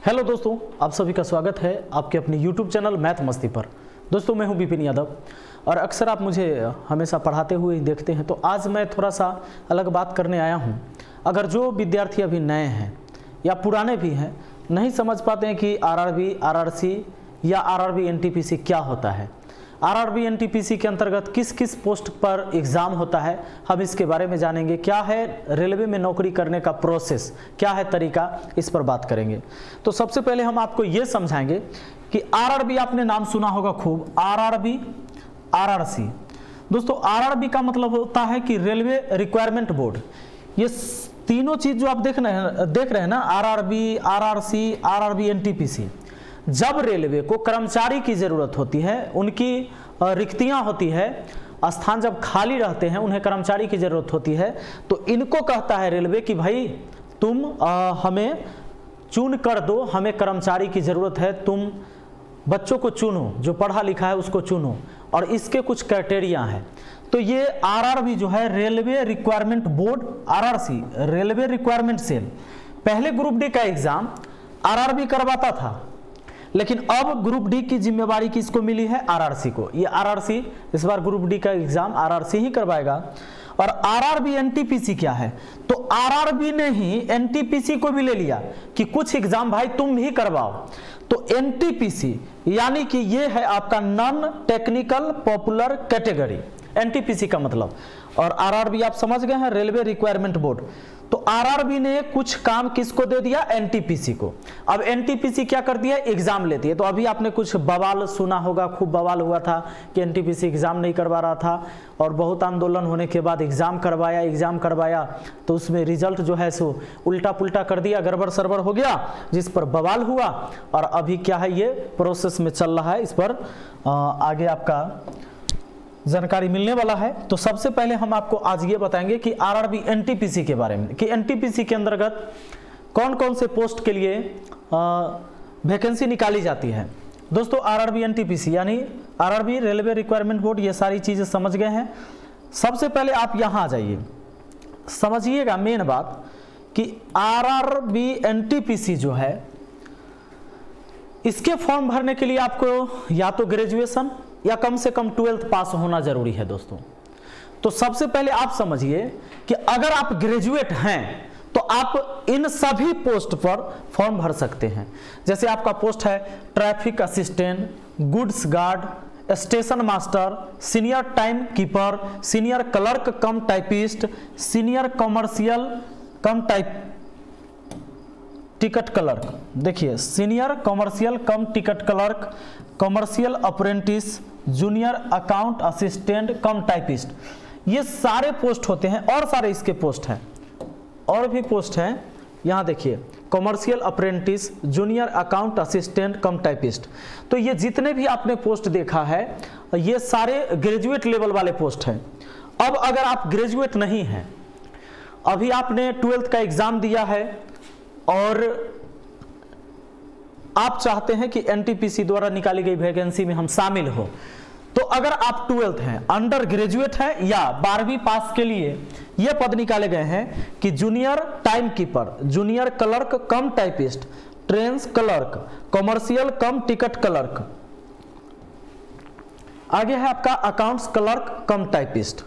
Hello दोस्तों, आप सभी का स्वागत है आपके अपने YouTube चैनल मैथ मस्ती पर। दोस्तों मैं हूं विपिन यादव और अक्सर आप मुझे हमेशा पढ़ाते हुए देखते हैं, तो आज मैं थोड़ा सा अलग बात करने आया हूं। अगर जो विद्यार्थी अभी नए हैं या पुराने भी हैं, नहीं समझ पाते हैं कि आरआरबी, आरआरसी या आरआरबी एनटीपीसी क्या होता है, आरआरबी एनटीपीसी के अंतर्गत किस किस पोस्ट पर एग्ज़ाम होता है, हम इसके बारे में जानेंगे। क्या है रेलवे में नौकरी करने का प्रोसेस, क्या है तरीका, इस पर बात करेंगे। तो सबसे पहले हम आपको ये समझाएंगे कि आरआरबी आपने नाम सुना होगा खूब, आरआरबी, आरआरसी। दोस्तों आरआरबी का मतलब होता है कि रेलवे रिक्वायरमेंट बोर्ड। ये तीनों चीज़ जो आप देख रहे हैं ना, आरआरबी, आरआरसी, आरआरबी एनटीपीसी, जब रेलवे को कर्मचारी की ज़रूरत होती है, उनकी रिक्तियां होती है, स्थान जब खाली रहते हैं, उन्हें कर्मचारी की ज़रूरत होती है, तो इनको कहता है रेलवे कि भाई तुम हमें चुन कर दो, हमें कर्मचारी की ज़रूरत है, तुम बच्चों को चुनो, जो पढ़ा लिखा है उसको चुनो, और इसके कुछ क्राइटेरिया हैं। तो ये आरआरबी जो है railway requirement board, RRC railway requirement cell, पहले ग्रुप डी का एग्ज़ाम आरआरबी करवाता था, लेकिन अब ग्रुप डी की जिम्मेवारी किसको मिली है? आरआरसी को। ये आरआरसी इस बार ग्रुप डी का एग्जाम आरआरसी ही करवाएगा। और आरआरबी एनटीपीसी क्या है? तो आरआरबी ने ही एनटीपीसी को भी ले लिया कि कुछ एग्जाम भाई तुम भी करवाओ। तो एनटीपीसी यानी कि ये है आपका non technical popular category, NTPC का मतलब। और आरआरबी आप समझ गए हैं, रेलवे रिक्वायरमेंट बोर्ड। तो आरआरबी ने कुछ काम किसको दे दिया? एनटीपीसी को। अब एनटीपीसी क्या कर दिया? एग्जाम लेती है। तो अभी आपने कुछ बवाल सुना होगा, खूब बवाल हुआ था कि एनटीपीसी एग्जाम नहीं करवा रहा था, और बहुत आंदोलन होने के बाद एग्जाम करवाया तो उसमें रिजल्ट जो है सो उल्टा पुल्टा कर दिया, गड़बड़ सरबड़ हो गया, जिस पर बवाल हुआ। और अभी क्या है, ये प्रोसेस में चल रहा है, इस पर आगे आपका जानकारी मिलने वाला है। तो सबसे पहले हम आपको आज ये बताएंगे कि आरआरबी एनटीपीसी के बारे में, कि एनटीपीसी के अंतर्गत कौन कौन से पोस्ट के लिए वैकेंसी निकाली जाती है। दोस्तों आरआरबी एनटीपीसी यानी आरआरबी रेलवे रिक्वायरमेंट बोर्ड, ये सारी चीज़ें समझ गए हैं। सबसे पहले आप यहाँ आ जाइए, समझिएगा मेन बात कि आरआरबी एनटीपीसी जो है, इसके फॉर्म भरने के लिए आपको या तो ग्रेजुएशन या कम से कम 12th पास होना जरूरी है दोस्तों। तो सबसे पहले आप समझिए कि अगर आप ग्रेजुएट हैं तो आप इन सभी पोस्ट पर फॉर्म भर सकते हैं। जैसे आपका पोस्ट है traffic assistant, goods guard, station master, senior time keeper, senior clerk cum typist, senior commercial cum ticket clerk. देखिए, senior commercial cum ticket clerk, commercial apprentice, junior account assistant cum typist, ये सारे post होते हैं। और सारे इसके post हैं, और भी पोस्ट हैं। यहाँ देखिए, commercial apprentice, junior account assistant cum typist. तो ये जितने भी आपने पोस्ट देखा है, ये सारे ग्रेजुएट लेवल वाले पोस्ट हैं। अब अगर आप ग्रेजुएट नहीं हैं, अभी आपने 12th का एग्जाम दिया है और आप चाहते हैं कि एनटीपीसी द्वारा निकाली गई वैकेंसी में हम शामिल हो, तो अगर आप 12th हैं, अंडर ग्रेजुएट हैं या 12वीं पास के लिए ये पद निकाले गए हैं कि junior time keeper, junior clerk cum typist, trains clerk, commercial cum ticket clerk, आगे है आपका अकाउंट्स क्लर्क कम टाइपिस्ट।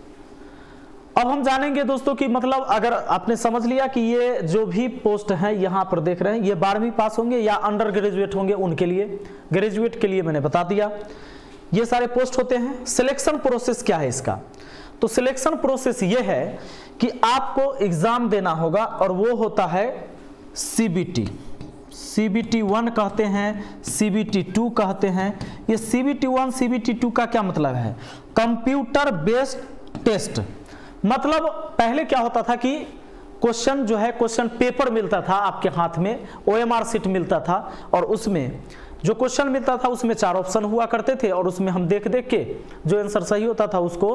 अब हम जानेंगे दोस्तों कि मतलब अगर आपने समझ लिया कि ये जो भी पोस्ट हैं यहाँ पर देख रहे हैं, ये 12वीं पास होंगे या अंडर ग्रेजुएट होंगे, उनके लिए, ग्रेजुएट के लिए मैंने बता दिया, ये सारे पोस्ट होते हैं। सिलेक्शन प्रोसेस क्या है इसका? तो सिलेक्शन प्रोसेस ये है कि आपको एग्जाम देना होगा, और वो होता है सीबीटी, CBT 1 कहते हैं, CBT 2 कहते हैं। ये CBT 1 CBT 2 का क्या मतलब है? Computer based test. मतलब पहले क्या होता था कि क्वेश्चन जो है, क्वेश्चन पेपर मिलता था आपके हाथ में, OMR शीट मिलता था, और उसमें जो क्वेश्चन मिलता था उसमें 4 ऑप्शन हुआ करते थे, और उसमें हम देख देख के जो आंसर सही होता था उसको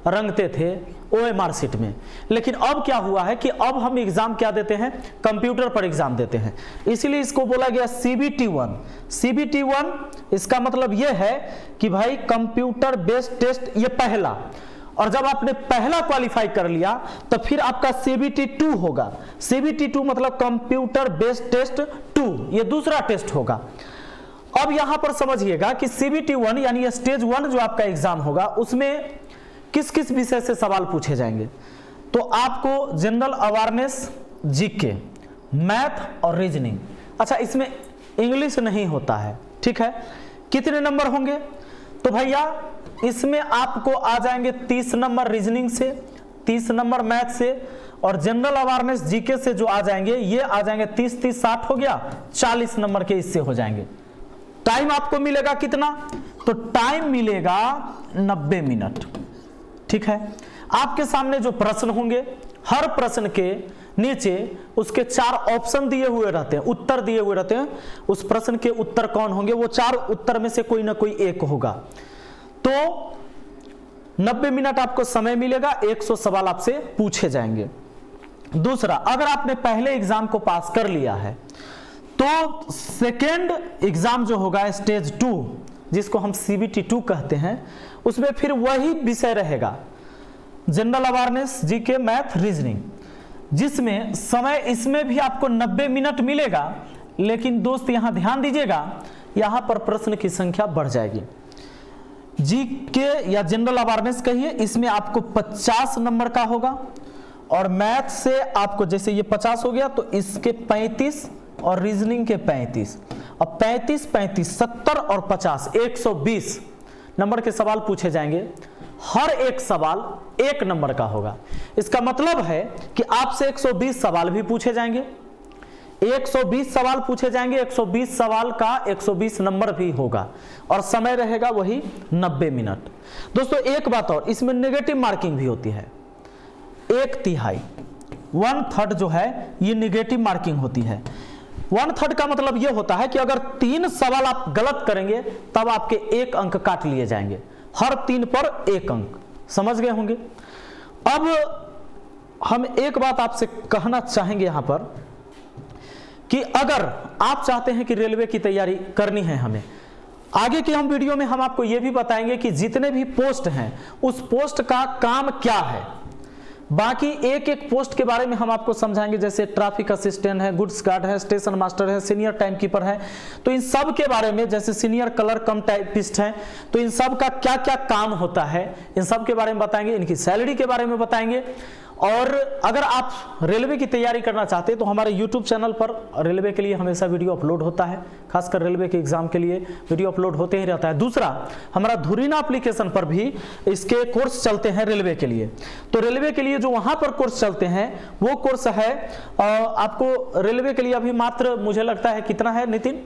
रंगते थे OMR शीट में। लेकिन अब क्या हुआ है कि अब हम एग्जाम क्या देते हैं? कंप्यूटर पर एग्जाम देते हैं, इसीलिए इसको बोला गया CBT 1। CBT 1 इसका मतलब यह है कि भाई कंप्यूटर बेस्ड टेस्ट, ये पहला। और जब आपने पहला क्वालिफाई कर लिया तो फिर आपका CBT 2 होगा। CBT 2 मतलब कंप्यूटर बेस्ड टेस्ट 2, ये दूसरा टेस्ट होगा। अब यहां पर समझिएगा कि CBT 1 यानी स्टेज 1 जो आपका एग्जाम होगा उसमें किस किस विषय से सवाल पूछे जाएंगे। तो आपको जनरल अवेयरनेस, जीके, मैथ और रीजनिंग। अच्छा, इसमें इंग्लिश नहीं होता है, ठीक है। कितने नंबर होंगे? तो भैया इसमें आपको आ जाएंगे 30 नंबर रीजनिंग से, 30 नंबर मैथ से, और जनरल अवेयरनेस जीके से जो आ जाएंगे ये आ जाएंगे 30 30 60 हो गया, 40 नंबर के इससे हो जाएंगे। टाइम आपको मिलेगा कितना? तो टाइम मिलेगा 90 मिनट, ठीक है। आपके सामने जो प्रश्न होंगे, हर प्रश्न के नीचे उसके 4 ऑप्शन दिए हुए रहते हैं, उत्तर दिए हुए रहते हैं। उस प्रश्न के उत्तर कौन होंगे? वो 4 उत्तर में से कोई ना कोई एक होगा। तो 90 मिनट आपको समय मिलेगा, 100 सवाल आपसे पूछे जाएंगे। दूसरा, अगर आपने पहले एग्जाम को पास कर लिया है तो सेकेंड एग्जाम जो होगा स्टेज 2, जिसको हम CBT 2 कहते हैं, उसमें फिर वही विषय रहेगा, general awareness, GK, math, reasoning, जिसमें समय इसमें भी आपको 90 मिनट मिलेगा। लेकिन दोस्त यहां ध्यान दीजिएगा, यहां पर प्रश्न की संख्या बढ़ जाएगी। जीके या जनरल अवेयरनेस कहिए, इसमें आपको 50 नंबर का होगा, और मैथ से आपको जैसे ये 50 हो गया तो इसके 35 और रीजनिंग के 35। अब 35 35 70 और 50 120 नंबर के सवाल पूछे जाएंगे। हर एक सवाल 1 नंबर का होगा। इसका मतलब है कि आपसे 120 सवाल भी पूछे जाएंगे, 120 सवाल पूछे जाएंगे, 120 सवाल का 120 नंबर भी होगा, और समय रहेगा वही 90 मिनट। दोस्तों एक बात और, इसमें नेगेटिव मार्किंग भी होती है। 1/3 1/3 जो है ये नेगेटिव मार्किंग होती है। 1/3 का मतलब ये होता है कि अगर 3 सवाल आप गलत करेंगे तब आपके 1 अंक काट लिए जाएंगे, हर 3 पर 1 अंक। समझ गए होंगे। अब हम एक बात आपसे कहना चाहेंगे यहां पर कि अगर आप चाहते हैं कि रेलवे की तैयारी करनी है, हमें आगे की हम वीडियो में हम आपको यह भी बताएंगे कि जितने भी पोस्ट हैं उस पोस्ट का काम क्या है। बाकी एक एक पोस्ट के बारे में हम आपको समझाएंगे, जैसे ट्रैफिक असिस्टेंट है, गुड्स गार्ड है, स्टेशन मास्टर है, सीनियर टाइम कीपर है। तो इन सब के बारे में, जैसे सीनियर कलर कम टाइपिस्ट है, तो इन सब का क्या क्या काम होता है, इन सब के बारे में बताएंगे, इनकी सैलरी के बारे में बताएंगे। और अगर आप रेलवे की तैयारी करना चाहते हैं तो हमारे YouTube चैनल पर रेलवे के लिए हमेशा वीडियो अपलोड होता है, खासकर रेलवे के एग्जाम के लिए वीडियो अपलोड होते ही रहता है। दूसरा, हमारा धुरीना एप्लीकेशन पर भी इसके कोर्स चलते हैं रेलवे के लिए। तो रेलवे के लिए जो वहां पर कोर्स चलते हैं वो कोर्स है आपको रेलवे के लिए अभी मात्र, मुझे लगता है कितना है नितिन,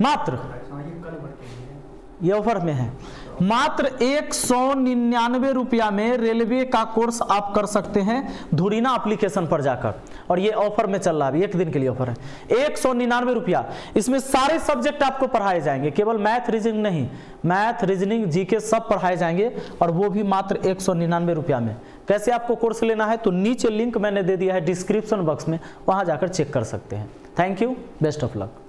मात्र ये ऑफर में है, मात्र 199 रुपया में रेलवे का कोर्स आप कर सकते हैं धुरीना एप्लीकेशन पर जाकर। और ये ऑफर में चल रहा है, एक दिन के लिए ऑफर है, 199 रुपया। इसमें सारे सब्जेक्ट आपको पढ़ाए जाएंगे, केवल मैथ रीजनिंग नहीं, मैथ रीजनिंग जीके सब पढ़ाए जाएंगे, और वो भी मात्र 199 रुपया में। कैसे आपको कोर्स लेना है तो नीचे लिंक मैंने दे दिया है डिस्क्रिप्शन बॉक्स में, वहां जाकर चेक कर सकते हैं। Thank you, best of luck.